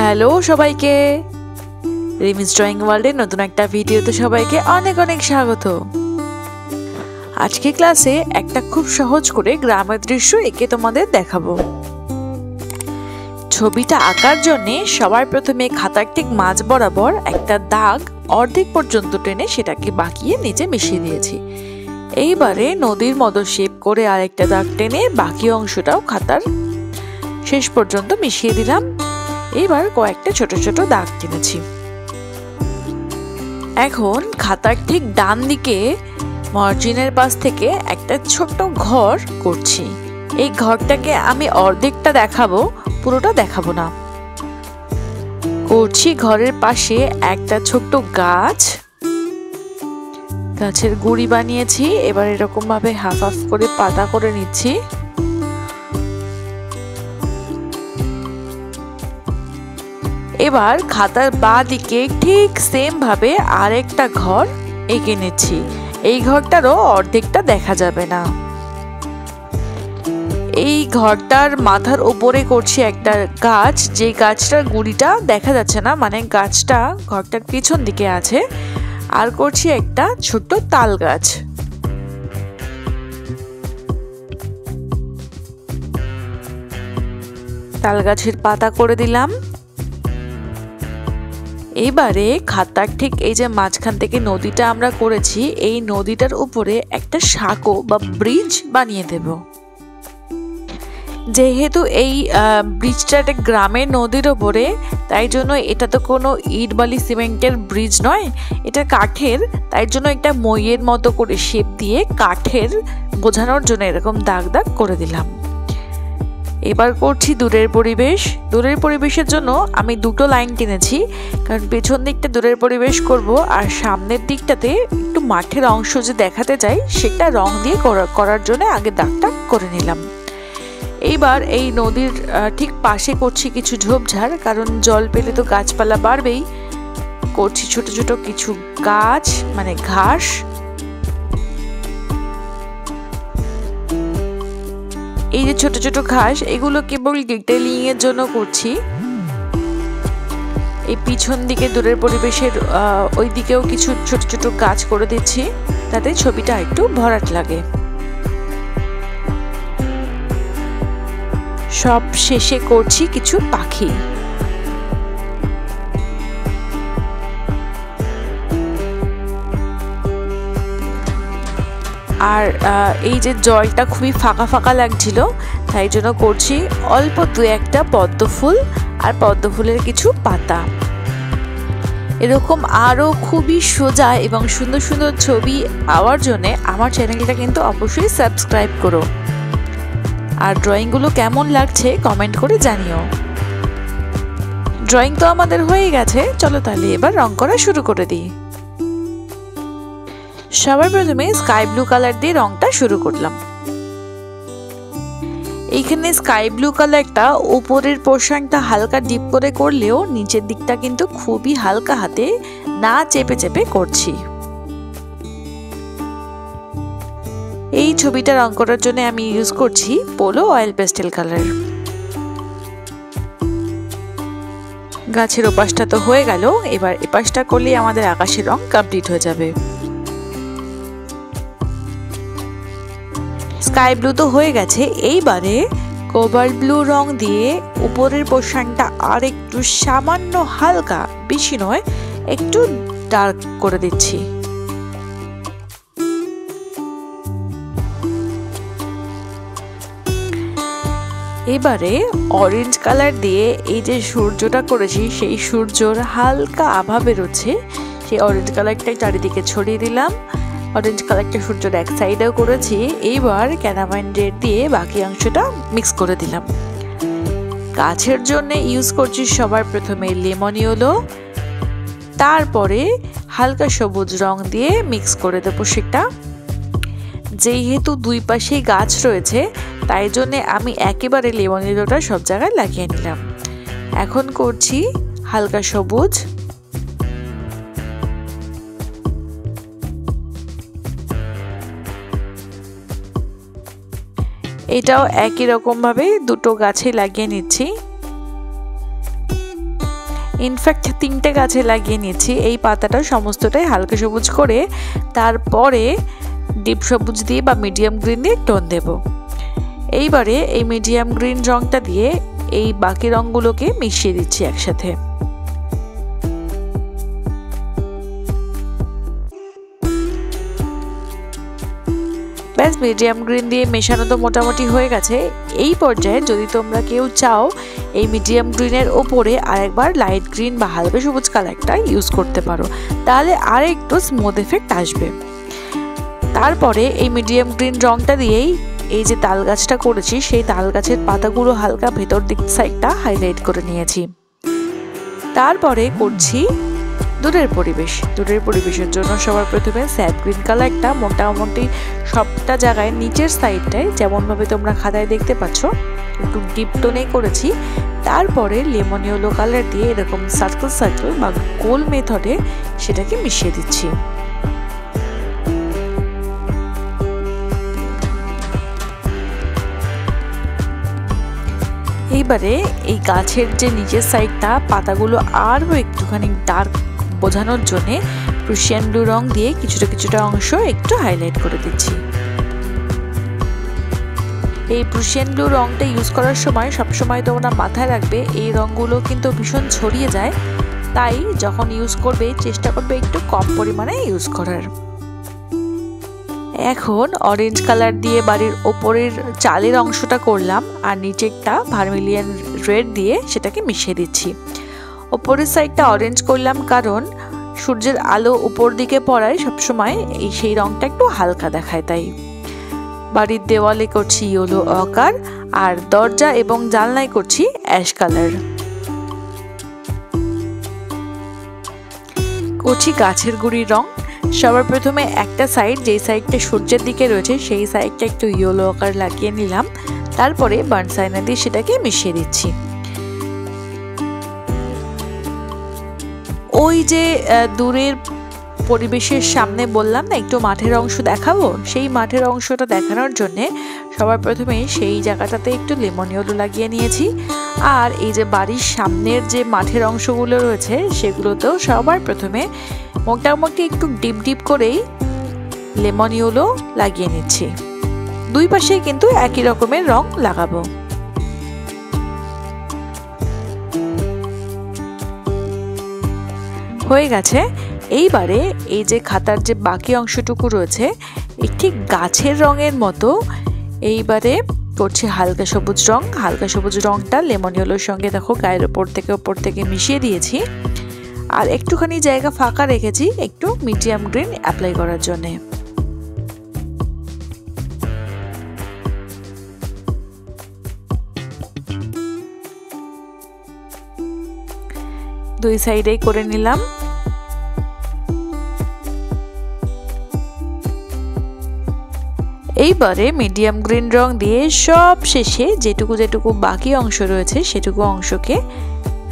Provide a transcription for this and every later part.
Hello সবাইকে, রিমিস drawing ওয়ার্ল্ডের নতুন একটা ভিডিওতে সবাইকে অনেক অনেক স্বাগত। আজকে ক্লাসে একটা খুব সহজ করে গ্রামের দৃশ্য এঁকে তোমাদের দেখাবো। ছবিটা আঁকার জন্য সবার প্রথমে খাতার ঠিক মাঝ বরাবর একটা দাগ অর্ধেক পর্যন্ত টেনে সেটাকে বাঁকিয়ে নিচে মিশিয়ে দিয়েছি। এইবারে নদীর মতো শেপ করে আরেকটা দাগ টেনে বাকি অংশটাও খাতার শেষ পর্যন্ত মিশিয়ে দিলাম। এবার কয়েকটা ছোট ছোট দাগ টেনেছি। এখন খাতার ঠিক ডান দিকে মার্জিনের পাশ থেকে একটা ছোট্ট ঘর করছি। এই ঘরটাকে আমি অর্ধেকটা দেখাবো, পুরোটা দেখাবো না। করছি ঘরের পাশে একটা ছোট্ট গাছ, গাছের গুঁড়ি বানিয়েছি। এবার এরকম ভাবে হাফ হাফ করে পাতা করে নিচ্ছি। এবার খাতার বাঁ দিকে ঠিক সেম ভাবে আরেকটা ঘর এঁকে নিচ্ছি। এই ঘরটারও অর্ধেকটা দেখা যাবে না। এই ঘরটার মাথার উপরে করছি একটা গাছ, যে গাছটার গুঁড়িটা দেখা যাচ্ছে না, মানে গাছটা ঘরটার পিছন দিকে আছে। আর করছি একটা ছোট্ট তাল গাছ। তাল গাছের পাতা করে দিলাম। এবারে খাতার ঠিক এই যে মাঝখান থেকে নদীটা আমরা করেছি, এই নদীটার উপরে একটা সাঁকো বা ব্রিজ বানিয়ে দেব। যেহেতু এই ব্রিজটা একটা গ্রামের নদীর ওপরে, তাই জন্য এটা তো কোনো ইট বালি সিমেন্টের ব্রিজ নয়, এটা কাঠের। তাই জন্য একটা মইয়ের মতো করে শেপ দিয়ে কাঠের বোঝানোর জন্য এরকম দাগ দাগ করে দিলাম। এবার করছি দূরের পরিবেশ। দূরের পরিবেশের জন্য আমি দুটো লাইন টেনেছি, কারণ পেছন দিকটা দূরের পরিবেশ করব, আর সামনের দিকটাতে একটু মাঠের অংশ যে দেখাতে চাই সেটা রং দিয়ে করার জন্য আগে দাগটা করে নিলাম। এইবার এই নদীর ঠিক পাশে করছি কিছু ঝোপঝাড়, কারণ জল পেলে তো গাছপালা বাড়বেই। করছি ছোট ছোট কিছু গাছ, মানে ঘাস। এই যে ছোট ছোট ঘাস, এগুলো কেবল ডিটেইলিং এর জন্য করছি। এই পিছন দিকে দূরের পরিবেশের ওই দিকেও কিছু ছোট ছোট গাছ করে দিচ্ছি, তাতে ছবিটা একটু ভরাট লাগে। সব শেষে করছি কিছু পাখি। আর এই যে জলটা খুবই ফাঁকা ফাঁকা লাগছিল, তাই জন্য করছি অল্প দু একটা পদ্ম ফুল আর পদ্ম ফুলের কিছু পাতা। এরকম আরও খুবই সোজা এবং সুন্দর সুন্দর ছবি পাওয়ার জন্য আমার চ্যানেলটা কিন্তু অবশ্যই সাবস্ক্রাইব করো। আর ড্রয়িংগুলো কেমন লাগছে কমেন্ট করে জানিও। ড্রয়িং তো আমাদের হয়ে গেছে, চলো তাহলে এবার রং করা শুরু করে দিই। সবার প্রথমে স্কাই ব্লু কালার দিয়ে রংটা শুরু করলাম। এইখানে স্কাই ব্লু কালারটা উপরের পোর্শনটা হালকা ডিপ করে করলেও নিচের দিকটা কিন্তু খুবই হালকা হাতে না চেপে চেপে করছি। এই ছবিটা রং করার জন্য আমি ইউজ করছি পোলো অয়েল পেস্টেল কালার। গাছের ওপাশটা তো হয়ে গেল, এবার এপাশটা করলেই আমাদের আকাশের রং কমপ্লিট হয়ে যাবে। স্কাই ব্লু তো হয়ে গেছে, এইবারে কোবাল্ট ব্লু রং দিয়ে উপরের পোর্শনটা আর একটু সামান্য হালকা, বেশি নয়, একটু ডার্ক করে দিচ্ছি। এবারে অরেঞ্জ কালার দিয়ে এই যে সূর্যটা করেছি, সেই সূর্যর হালকা আভা বেরোচ্ছে, সেই অরেঞ্জ কালারটাই চারিদিকে ছড়িয়ে দিলাম। অরেঞ্জ কালারটা সূর্যের এক সাইডেও করেছি। এইবার ক্যানামাইন রেড দিয়ে বাকি অংশটা মিক্স করে দিলাম। গাছের জন্য ইউজ করছি সবার প্রথমে লেমন ইয়েলো, তারপরে হালকা সবুজ রং দিয়ে মিক্স করে দেবো সেটা। যেহেতু দুই পাশেই গাছ রয়েছে, তাই জন্যে আমি একেবারে লেমন ইয়েলোটা সব জায়গায় লাগিয়ে নিলাম। এখন করছি হালকা সবুজ। এটাও একই রকম ভাবে দুটো গাছে লাগিয়ে নিচ্ছি। ইনফ্যাক্ট 3টে গাছে লাগিয়ে নিয়েছি। এই পাতাটা সমস্তটাই হালকা সবুজ করে তারপরে ডিপ সবুজ দিয়ে বা মিডিয়াম গ্রিন দিয়ে টোন দেব। এইবারে এই মিডিয়াম গ্রিন রংটা দিয়ে এই বাকি রঙগুলোকে মিশিয়ে দিচ্ছি একসাথে। ব্যাস মিডিয়াম গ্রিন দিয়ে মেশানো তো মোটামুটি হয়ে গেছে। এই পর্যায়ে যদি তোমরা কেউ চাও এই মিডিয়াম গ্রিনের ওপরে আরেকবার লাইট গ্রিন বা হালকা সবুজ কালারটা ইউজ করতে পারো, তাহলে আর একটু স্মুথ এফেক্ট আসবে। তারপরে এই মিডিয়াম গ্রিন রংটা দিয়েই এই যে তাল গাছটা করেছি সেই তাল গাছের পাতাগুলো হালকা ভেতর দিক সাইডটা হাইলাইট করে নিয়েছি। তারপরে করছি দূরের পরিবেশ। দূরের পরিবেশের জন্য সবার প্রথমে স্যাপ গ্রিন কালারটা মোটামুটি সবটা জায়গায় নিচের সাইডটায় যেমনভাবে তোমরা খাতায় দেখতে পাচ্ছ একটু ডিপ টোনে করেছি। তারপরে লেমন ইয়েলো কালার দিয়ে এরকম সার্কেল সার্কেল বা গোল মেথডে সেটাকে মিশিয়ে দিচ্ছি। এইবারে এই গাছের যে নিচের সাইডটা পাতাগুলো আরও একটুখানি ডার্ক বোঝানোর জন্যে প্রুশিয়ান ব্লু রং দিয়ে কিছুটা অংশ একটু হাইলাইট করে দিচ্ছি। এই প্রুশিয়ান ব্লু রংটা ইউজ করার সময় সবসময় তোমরা মাথায় রাখবে এই রঙগুলো কিন্তু ভীষণ ছড়িয়ে যায়, তাই যখন ইউজ করবে চেষ্টা করবে একটু কম পরিমাণে ইউজ করার। এখন অরেঞ্জ কালার দিয়ে বাড়ির ওপরের চালের অংশটা করলাম আর নিচেরটা ভার্মিলিয়ান রেড দিয়ে সেটাকে মিশিয়ে দিচ্ছি। ওপরের সাইডটা অরেঞ্জ করলাম কারণ সূর্যের আলো উপর দিকে পড়ায় সবসময় সেই রংটা একটু হালকা দেখায়, তাই। বাড়ির দেওয়ালে করছি ইয়েলো অকার আর দরজা এবং জানলায় করছি অ্যাশ কালার। করছি গাছের গুঁড়ির রং। সবার প্রথমে একটা সাইড যেই সাইডটা সূর্যের দিকে রয়েছে সেই সাইডটা একটু ইয়েলো অকার লাগিয়ে নিলাম, তারপরে বার্নস আয়না দিয়ে সেটাকে মিশিয়ে দিচ্ছি। ওই যে দূরের পরিবেশের সামনে বললাম না একটু মাঠের অংশ দেখাবো, সেই মাঠের অংশটা দেখানোর জন্যে সবার প্রথমে সেই জায়গাটাতে একটু লেমন ইয়েলো লাগিয়ে নিয়েছি। আর এই যে বাড়ির সামনের যে মাঠের অংশগুলো রয়েছে সেগুলোতেও সবার প্রথমে মোটামুটি একটু ডিপ ডিপ করেই লেমন ইয়েলো লাগিয়ে নিচ্ছি। দুই পাশেই কিন্তু একই রকমের রং লাগাবো। হয়ে গেছে। এইবারে এই যে খাতার যে বাকি অংশটুকু রয়েছে ঠিক গাছের রঙের মতো এইবারে করছি হালকা সবুজ রং। হালকা সবুজ রংটা লেমন ইয়েলোর সঙ্গে দেখো গায়ের ওপর থেকে মিশিয়ে দিয়েছি আর একটুখানি জায়গা ফাঁকা রেখেছি একটু মিডিয়াম গ্রিন অ্যাপ্লাই করার জন্যে। দুই সাইডেই করে নিলাম। এইবারে মিডিয়াম গ্রিন রং দিয়ে সব শেষে যেটুকু বাকি অংশ রয়েছে সেটুকু অংশকে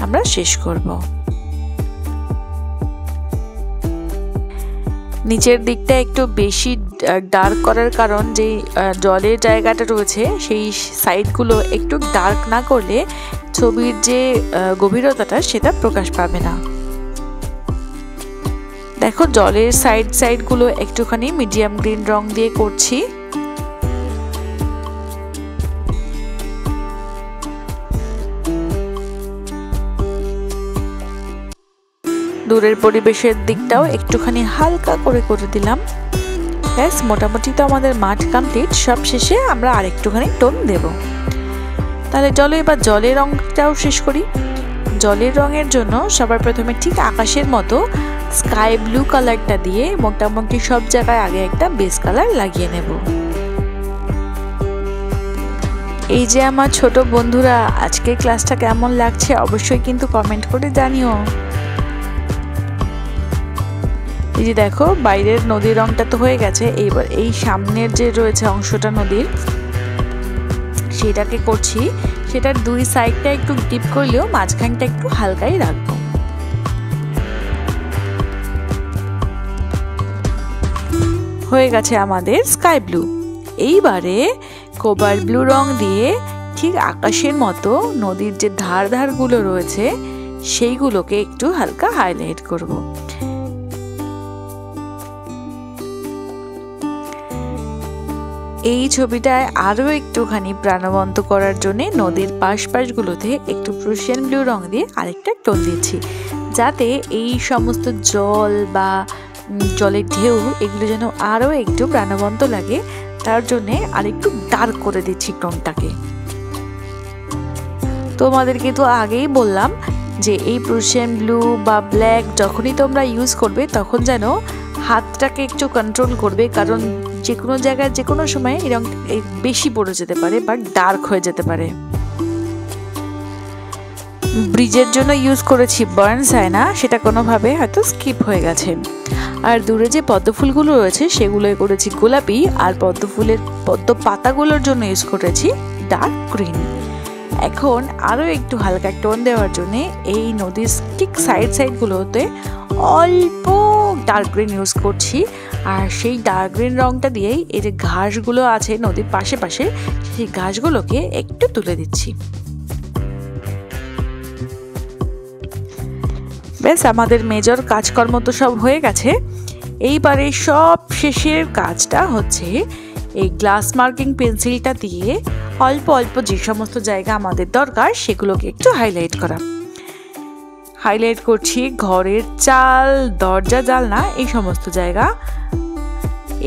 আমরা শেষ করব। নিচের দিকটা একটু বেশি ডার্ক করার কারণ যে জলের জায়গাটা রয়েছে সেই সাইডগুলো একটু ডার্ক না করলে ছবির যে গভীরতাটা সেটা প্রকাশ পাবে না। দেখো জলের সাইডগুলো একটুখানি মিডিয়াম গ্রিন রং দিয়ে করছি। দূরের পরিবেশের দিকটাও একটুখানি হালকা করে দিলাম। ব্যাস মোটামুটি তো আমাদের মাঠ কমপ্লিট। সব শেষে আমরা আরেকটুখানি টোন দেব। তাহলে চলো এবার জলের রংটাও শেষ করি। জলের রঙের জন্য সবার প্রথমে ঠিক আকাশের মতো স্কাই ব্লু কালারটা দিয়ে মোটামুটি সব জায়গায় আগে একটা বেস কালার লাগিয়ে নেব। এই যে আমার ছোট বন্ধুরা আজকের ক্লাসটা কেমন লাগছে অবশ্যই কিন্তু কমেন্ট করে জানিও। এই যে দেখো বাইরের নদীর রংটা তো হয়ে গেছে, এইবার এই সামনের যে রয়েছে অংশটা নদীর সেটাকে করছি। সেটার দুই সাইডটা একটু ডিপ করলেও মাঝখানটা একটু হালকাই রাখবো। হয়ে গেছে আমাদের স্কাই ব্লু। এইবারে কোবাল্ট ব্লু রং দিয়ে ঠিক আকাশের মতো নদীর যে ধারগুলো রয়েছে সেইগুলোকে একটু হালকা হাইলাইট করব। এই ছবিটায় আরও একটুখানি প্রাণবন্ত করার জন্য নদীর পাশগুলোতে একটু প্রুশিয়ান ব্লু রং দিয়ে আরেকটা টোন দিচ্ছি, যাতে এই সমস্ত জল বা জলের ঢেউ এগুলো যেন আরও একটু প্রাণবন্ত লাগে। তার জন্যে আরেকটু ডার্ক করে দিচ্ছি টোনটাকে। তোমাদেরকে তো আগেই বললাম যে এই প্রুশিয়ান ব্লু বা ব্ল্যাক যখনই তোমরা ইউজ করবে তখন যেন হাতটাকে একটু কন্ট্রোল করবে, কারণ যে কোনো জায়গায় যে কোনো সময় এই রং বেশি পড়ে যেতে পারে বা ডার্ক হয়ে যেতে পারে। ব্রিজের জন্য ইউজ করেছি বার্ন সাইনা, সেটা কোনোভাবে হয়তো স্কিপ হয়ে গেছে। আর দূরে যে পদ্ম ফুলগুলো রয়েছে সেগুলো করেছি গোলাপি, আর পদ্ম পাতাগুলোর জন্য ইউজ করেছি ডার্ক গ্রিন। এখন আরও একটু হালকা টোন দেওয়ার জন্য এই নদীর ঠিক সাইডগুলোতে অল্প ডার্ক গ্রিন ইউজ করছি, আর সেই ডার্ক গ্রিন রংটা দিয়েই এই যে ঘাসগুলো আছে নদীর পাশে সেই ঘাসগুলোকে একটু তুলে দিচ্ছি। ব্যাস, আমাদের মেজর কাজকর্ম তো সব হয়ে গেছে। এইবারে সব শেষের কাজটা হচ্ছে এই গ্লাস মার্কিং পেন্সিলটা দিয়ে অল্প অল্প যে সমস্ত জায়গা আমাদের দরকার সেগুলোকে একটু হাইলাইট করা। হাইলাইট করছি ঘরের চাল, দরজা, জানলা, এই সমস্ত জায়গা।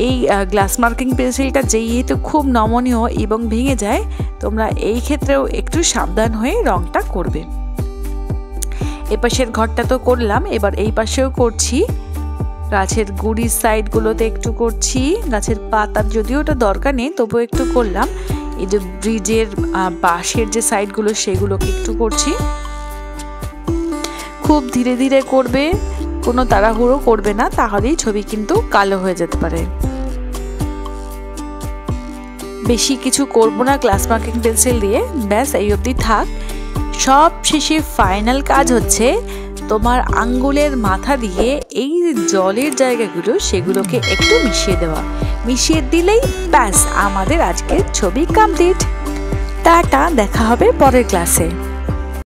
এই গ্লাস মার্কিং পেন্সিলটা যেহেতু খুব নমনীয় এবং ভেঙে যায়, তোমরা এই ক্ষেত্রেও একটু সাবধান হয়ে রংটা করবে। এপাশের ঘরটা তো করলাম, এবার এই পাশেও করছি। গাছের গুড়ির সাইডগুলোতে একটু করছি, গাছের পাতার যদিও ওটা দরকার নেই তবুও একটু করলাম। এই যে ব্রিজের বাঁশের যে সাইডগুলো সেগুলোকে একটু করছি। খুব ধীরে ধীরে করবে, কোনো তাড়াহুড়ো করবে না, তাহলেই ছবি কিন্তু কালো হয়ে যেতে পারে। বেশি কিছু করবো না গ্লাস মার্কিং পেন্সিল দিয়ে, ব্যাস এই অবধি থাক। সব শেষে ফাইনাল কাজ হচ্ছে তোমার আঙ্গুলের মাথা দিয়ে এই জলের জায়গাগুলো সেগুলোকে একটু মিশিয়ে দেওয়া। মিশিয়ে দিলেই ব্যাস আমাদের আজকের ছবি কমপ্লিট। টাটা, দেখা হবে পরের ক্লাসে।